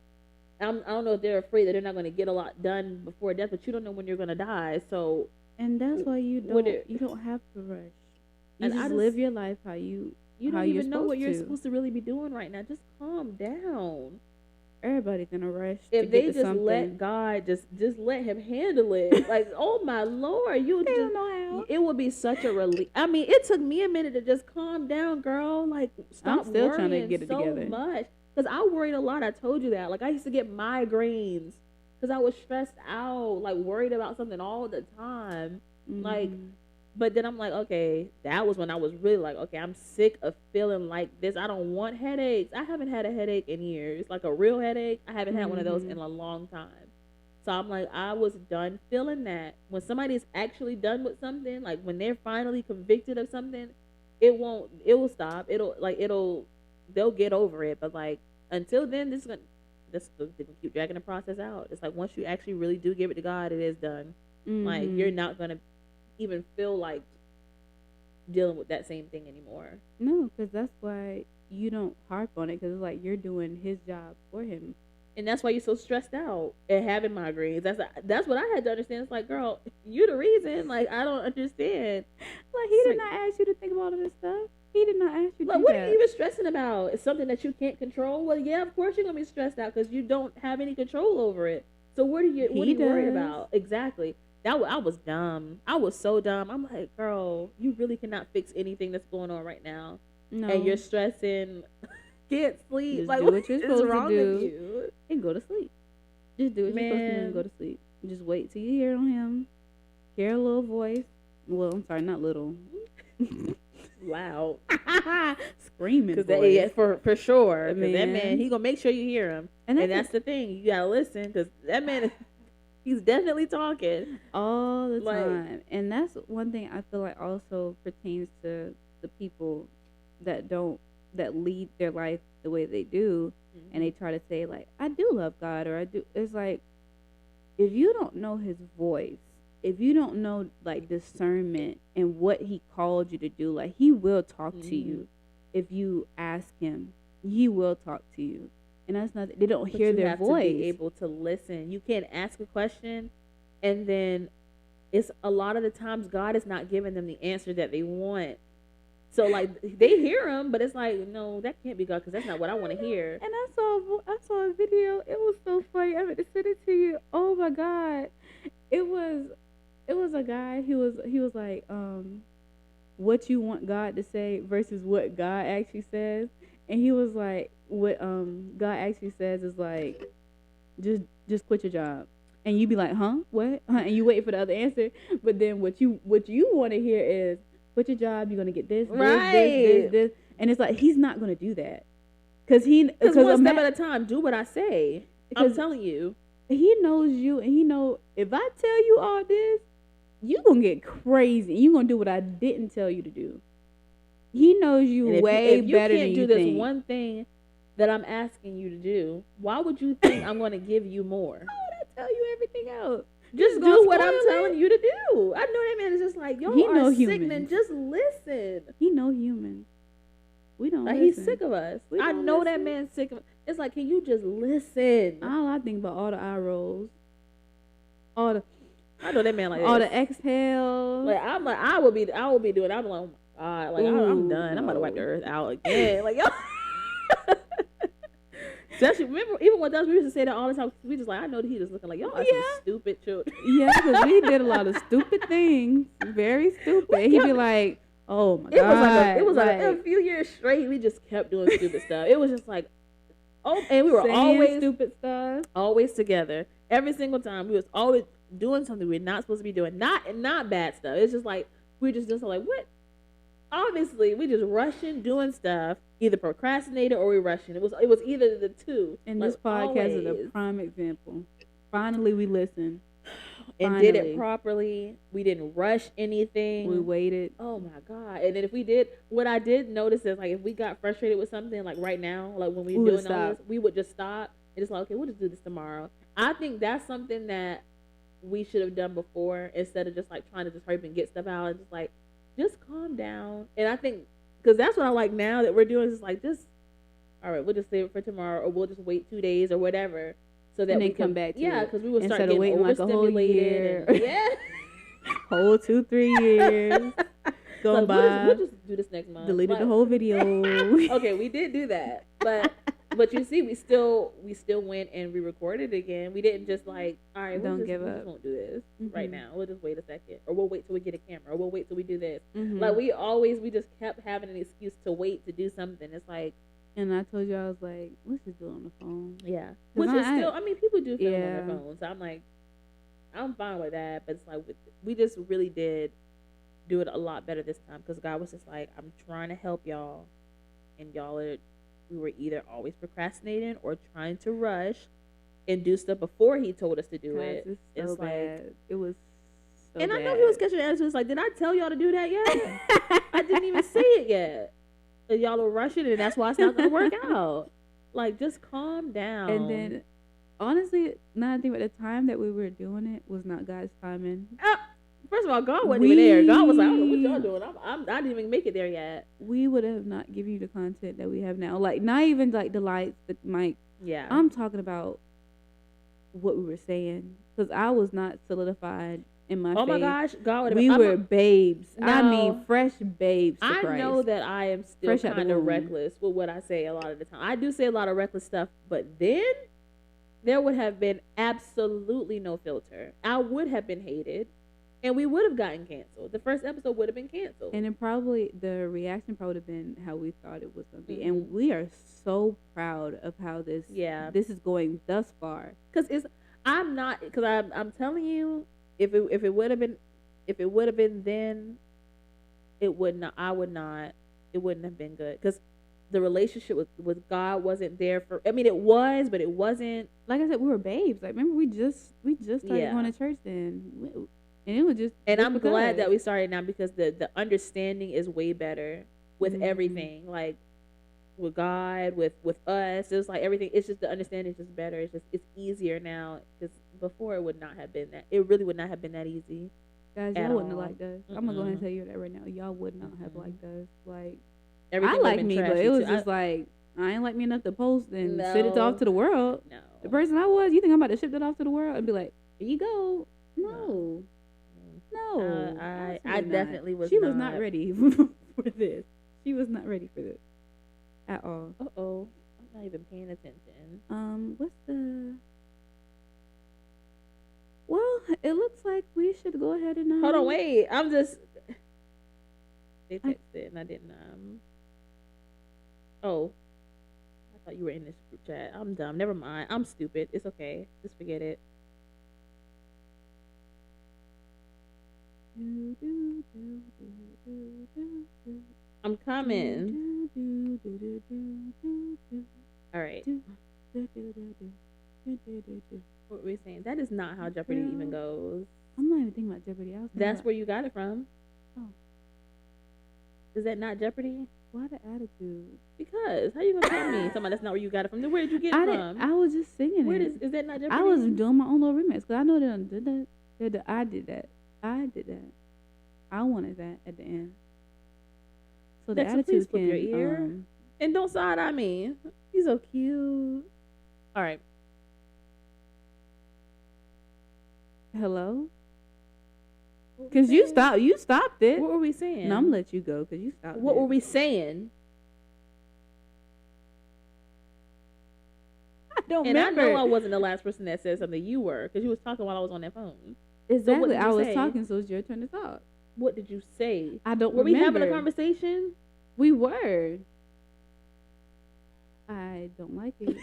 I don't know if they're afraid that they're not going to get a lot done before death, but you don't know when you're going to die. So, and that's why you don't have to rush. You just live your life how you don't even know what you're supposed to really be doing right now. Just calm down. Everybody's in a rush. If they just let God, just let Him handle it. Like, oh my Lord, you just don't know how. It would be such a relief. I mean, it took me a minute to just calm down, girl. Like, stop I'm still trying to get it together. Much because I worried a lot. I told you that. Like, I used to get migraines because I was stressed out, like worried about something all the time. Mm-hmm. Like. But then I'm like, okay, that was when I was really like, okay, I'm sick of feeling like this. I don't want headaches. I haven't had a headache in years, like a real headache. I haven't had one of those in a long time. So I'm like, I was done feeling that. When somebody's actually done with something, like when they're finally convicted of something, it will stop. They'll get over it. But like until then, they're gonna keep dragging the process out. It's like once you actually really do give it to God, it is done. Mm-hmm. Like you're not gonna even feel like dealing with that same thing anymore. No, because that's why you don't harp on it, because it's like you're doing His job for Him, and that's why you're so stressed out and having migraines. That's what I had to understand. It's like, girl, you the reason. Like I don't understand. Like He did not ask you to think about all this stuff. He did not ask you to like, what are you even stressing about? It's something that you can't control. Well, yeah, of course you're gonna be stressed out because you don't have any control over it. So what are you worried about? Exactly. I was dumb. I was so dumb. I'm like, girl, you really cannot fix anything that's going on right now. No. And you're stressing, can't sleep. Just like, do what you're supposed to do and go to sleep. Just do what you're supposed to do and go to sleep. Just wait till you hear on Him. Hear a little voice. Well, I'm sorry, not little. loud, screaming. Because for sure, because that man, he gonna make sure you hear him, and that's the thing. You gotta listen, because that man, he's definitely talking all the time, and that's one thing I feel like also pertains to the people that lead their life the way they do, and they try to say like, I do love God, or I do. It's like, if you don't know His voice, if you don't know like discernment and what He called you to do, like He will talk to you. If you ask Him, He will talk to you. And that's not, they don't hear their voice. You have to be able to listen. You can't ask a question and then it's a lot of the times God is not giving them the answer that they want. So like they hear him, but it's like, no, that can't be God, because that's not what I want to hear. And I saw a video. It was so funny. I'm going to send it to you. Oh my God. It was a guy. He was like, what you want God to say versus what God actually says. And he was like, what God actually says is like, just quit your job. And you be like, huh? What? And you wait for the other answer. But then what you want to hear is, quit your job, you're gonna get this, this. And it's like, He's not gonna do that. Because one step at a time, do what I say. I'm telling you. He knows you, and He know if I tell you all this, you gonna get crazy. You gonna do what I didn't tell you to do. He knows you way better than you think. If you can't do this one thing that I'm asking you to do, why would you think I'm gonna give you more? Why would I tell you everything else? Just do what I'm telling you to do. I know that man is just like, y'all are sickening. Just listen. He know humans. We don't listen. He's sick of us. I know that man's sick of us. It's like, can you just listen? All I think about all the eye rolls. I know that man like all the exhales. Like I'm like, I will be doing. I'm like, oh my God, like I'm done. I'm about to wipe the earth out again. Like, yo. Especially, remember, even with us, we used to say that all the time. We just like, I know that he just looking like, y'all are some stupid children. Yeah, because we did a lot of stupid things. Very stupid. He'd be like, oh my God. It was like a few years straight, we just kept doing stupid stuff. It was just like, and we were always stupid stuff. Always together. Every single time. We was always doing something we're not supposed to be doing. Not bad stuff. It's just like, we just like, what? Obviously, we just rushing, doing stuff, either procrastinated or we rushing. It was either the two. And like, this podcast is a prime example. Finally, we listened. And did it properly. We didn't rush anything. We waited. Oh my God. And then if we did, what I did notice is like, if we got frustrated with something, like right now, like when we were doing all this, we would just stop and just like, okay, we'll just do this tomorrow. I think that's something that we should have done before, instead of just like trying to just hurry up and get stuff out, and just calm down. And I think, because that's what I like now that we're doing, is like, all right, we'll just save it for tomorrow, or we'll just wait 2 days or whatever, so that we can come back to it. Because we would start getting overstimulated. Like yeah. Whole 2-3 years going by. We'll just do this next month. Deleted the whole video. Okay, we did do that. But you see, we still went and re-recorded again. We didn't just like, all right, we just won't do this right now. We'll just wait a second, or we'll wait till we get a camera, or we'll wait till we do this. Like we just kept having an excuse to wait to do something. It's like, and I told you, I was like, let's just do it on the phone. Yeah, which is still, I mean, people do film on their phones. So I'm like, I'm fine with that. But it's like, we just really did do it a lot better this time, because God was just like, I'm trying to help y'all, and we were either always procrastinating or trying to rush and do stuff before He told us to do it. It's so bad. It was so and bad. I know He was catching attitude. It's like, did I tell y'all to do that yet? I didn't even say it yet. And y'all are rushing, and that's why it's not going to work out. Like, just calm down. And then, honestly, now I think at the time that we were doing it was not God's timing. First of all, God wasn't even there. God was like, I don't know what y'all doing. I didn't even make it there yet. We would have not given you the content that we have now. Like, not even like the lights, the mic. Yeah. I'm talking about what we were saying, because I was not solidified in my faith. Oh my gosh, God would have. We were babes. No, I mean, fresh babes to Christ. I know that I am still kind of reckless with what I say a lot of the time. I do say a lot of reckless stuff, but then there would have been absolutely no filter. I would have been hated. And we would have gotten canceled. The first episode would have been canceled. And the reaction probably would have been how we thought it was going to be. And we are so proud of how this is going thus far. Because I'm telling you, if it would have been then, it would not. It wouldn't have been good because the relationship with God wasn't there for. I mean, it was, but it wasn't. Like I said, we were babes. Like, remember, we just started going to church then, and it was just. And just I'm glad that we started now because the understanding is way better with everything. Like with God, with us, it was like everything. It's just the understanding is just better. It's easier now because before it would not have been that. It really would not have been that easy. Guys, y'all wouldn't have liked us. I'm gonna go ahead and tell you that right now. Y'all would not have liked us. Like, everything I like me, but it was too. just like I ain't like me enough to post and send it off to the world. No, the person I was, you think I'm about to ship that off to the world and be like, here you go? No. I definitely was. She was not ready for this. She was not ready for this at all. I'm not even paying attention. What's the? Well, it looks like we should go ahead and hold on, wait. I'm just. They texted and I didn't. Oh, I thought you were in this group chat. I'm dumb. Never mind. I'm stupid. It's okay. Just forget it. I'm coming. All right. What were we saying? That is not how Jeopardy even goes. I'm not even thinking about Jeopardy. That's where you got it from. Oh. Is that not Jeopardy? Why the attitude? Because how you gonna tell me somebody that's not where you got it from? Then where did you get it from? I was just singing it. Is that not Jeopardy? I was doing my own little remix because I know they did that. I did that. I wanted that at the end. So the attitude can your ear and don't side eye me. He's so cute. All right. Hello. Because you stopped it. What were we saying? No, I'm gonna let you go because you stopped. What were we saying? I don't remember. And I know I wasn't the last person that said something. You were because you was talking while I was on that phone. Exactly. So I was talking, so it's your turn to talk. What did you say? I don't remember. Were we having a conversation? We were. I don't like it.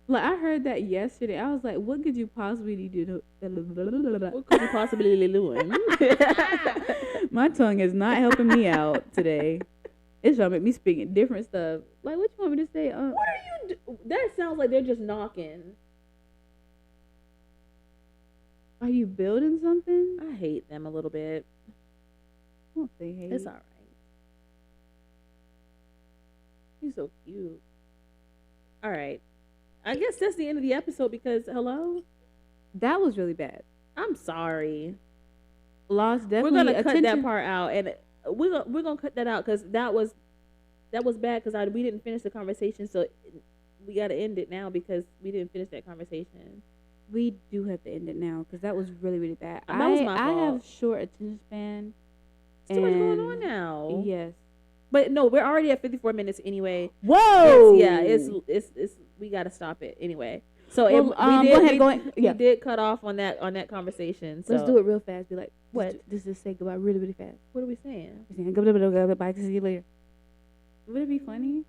Like, I heard that yesterday. I was like, what could you possibly do? What could you possibly be doing? My tongue is not helping me out today. It's trying to make me speaking different stuff. Like, what you want me to say? What are you That sounds like they're just knocking. Are you building something? I hate them a little bit. I won't say hate. It's all right. He's so cute. All right. I guess that's the end of the episode because, hello? That was really bad. I'm sorry. Lost definitely We're going to attention. cut that part out. And we're going to cut that out because that was bad because we didn't finish the conversation. So we got to end it now because we didn't finish that conversation. We do have to end it now because that was really, really bad. That was my fault. I have short attention span. Too much going on now. Yes. But no, we're already at 54 minutes anyway. Whoa! It's we got to stop it anyway. So we did cut off on that conversation. So let's do it real fast. Be like, what? Just say goodbye really, really fast. What are we saying? We're saying goodbye. See you later. Would it be funny?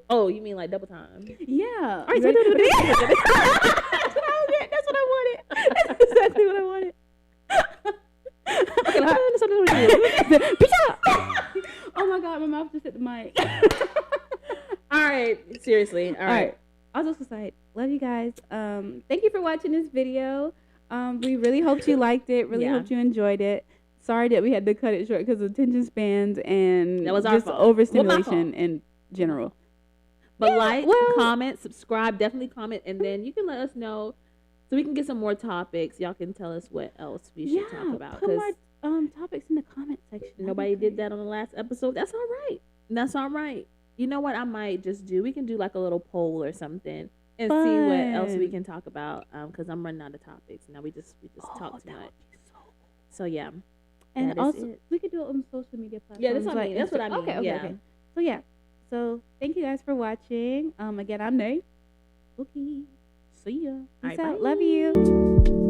Oh, you mean like double time? Yeah. All right, so that's what I wanted. That's what I wanted. That's exactly what I wanted. Oh my god, my mouth just hit the mic. All right, seriously. All right. I was just gonna say, love you guys. Thank you for watching this video. We really hoped you liked it. Really hoped you enjoyed it. Sorry that we had to cut it short because of attention spans and that was just overstimulation in general. But comment, subscribe, definitely comment, and then you can let us know so we can get some more topics. Y'all can tell us what else we should talk about. Put more topics in the comment section. Nobody did that on the last episode. That's all right. That's all right. You know what I might just do? We can do like a little poll or something and see what else we can talk about. Because I'm running out of topics. Now we just talk too much. So yeah. And also we could do it on social media platforms. Yeah, that's what I mean. That's what I mean. Okay. So yeah. So thank you guys for watching. Again, I'm Nay. Okay. See ya. Peace out. Love you.